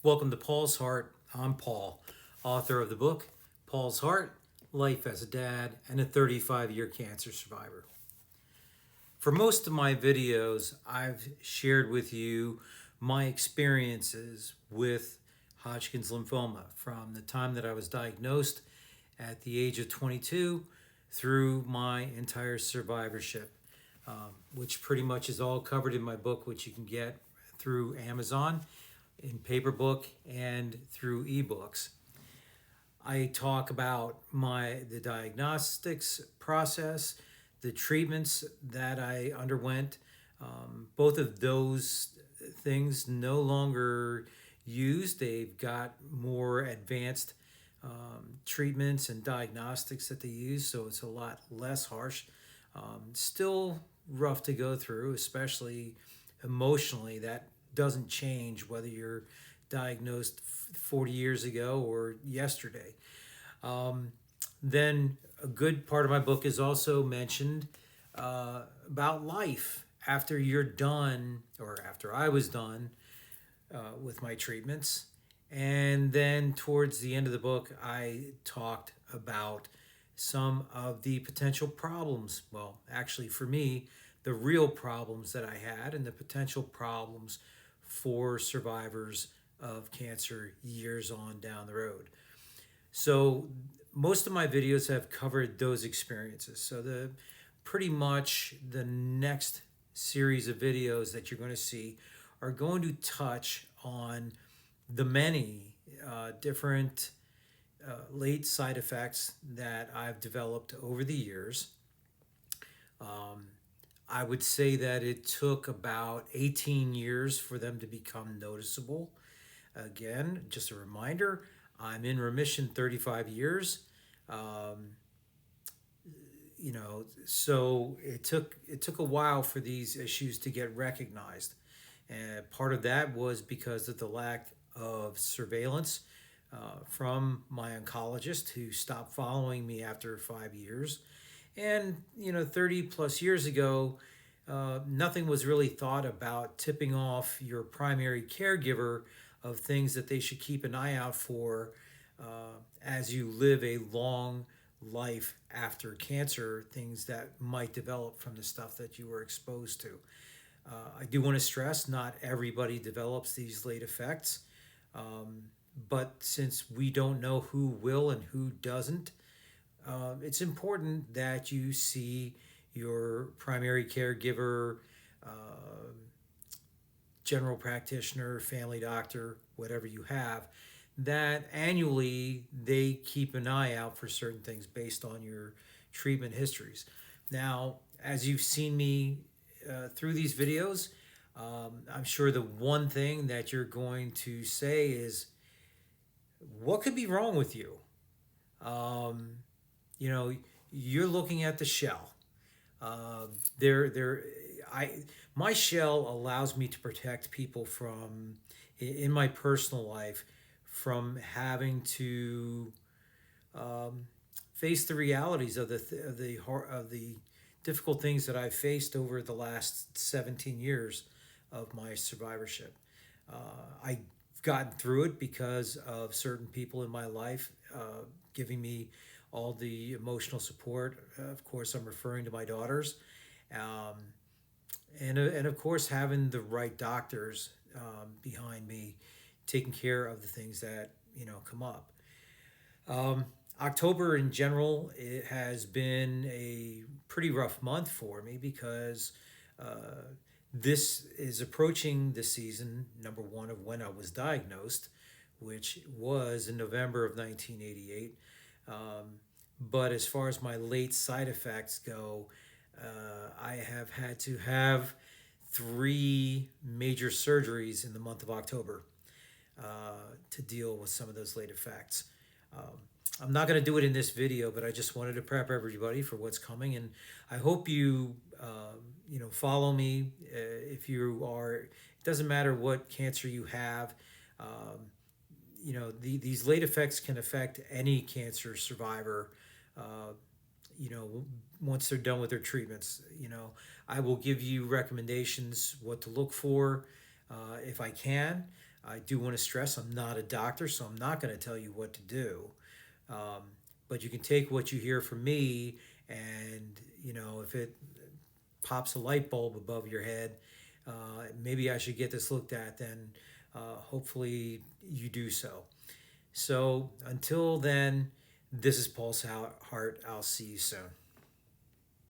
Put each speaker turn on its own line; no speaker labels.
Welcome to Paul's Heart. I'm Paul, author of the book Paul's Heart, Life as a Dad and a 35-year cancer survivor. For most of my videos, I've shared with you my experiences with Hodgkin's lymphoma from the time that I was diagnosed at the age of 22 through my entire survivorship, which pretty much is all covered in my book, which you can get through Amazon in paper book and through ebooks. I talk about the diagnostics process, the treatments that I underwent. Both of those things no longer used. They've got more advanced treatments and diagnostics that they use, so it's a lot less harsh. Still rough to go through, especially emotionally. That doesn't change whether you're diagnosed 40 years ago or yesterday. Then a good part of my book is also mentioned about life after you're done, or after I was done with my treatments. And then towards the end of the book, I talked about some of the potential problems. Well, actually, for me, the real problems that I had and the potential problems for survivors of cancer years on down the road. So most of my videos have covered those experiences. So the pretty much the next series of videos that you're going to see are going to touch on the many different late side effects that I've developed over the years. I would say that it took about 18 years for them to become noticeable. Again, just a reminder, I'm in remission 35 years. Um, so it took a while for these issues to get recognized. And part of that was because of the lack of surveillance from my oncologist, who stopped following me after 5 years. And 30 plus years ago, nothing was really thought about tipping off your primary caregiver of things that they should keep an eye out for as you live a long life after cancer, things that might develop from the stuff that you were exposed to. I do want to stress not everybody develops these late effects, but since we don't know who will and who doesn't, it's important that you see your primary caregiver, general practitioner, family doctor, whatever you have, that annually they keep an eye out for certain things based on your treatment histories. Now, as you've seen me through these videos, I'm sure the one thing that you're going to say is, what could be wrong with you? Um, you know, you're looking at the shell. Uh, there, I my shell allows me to protect people from, in my personal life, from having to um, face the realities of the difficult things that I've faced over the last 17 years of my survivorship. I've gotten through it because of certain people in my life giving me all the emotional support. Of course, I'm referring to my daughters. Um, and of course, having the right doctors behind me taking care of the things that come up. Um, October in general, it has been a pretty rough month for me because this is approaching the season, number one, of when I was diagnosed, which was in November of 1988. But as far as my late side effects go, I have had to have three major surgeries in the month of October to deal with some of those late effects. Um, I'm not going to do it in this video, but I just wanted to prep everybody for what's coming, and I hope you follow me if you are. It doesn't matter what cancer you have. Um, these late effects can affect any cancer survivor. Uh, Once they're done with their treatments, I will give you recommendations what to look for if I can. I do want to stress I'm not a doctor, so I'm not going to tell you what to do. Um, but you can take what you hear from me, and if it pops a light bulb above your head, maybe I should get this looked at. Then hopefully you do so. So until then, this is Pulse Heart. I'll see you soon.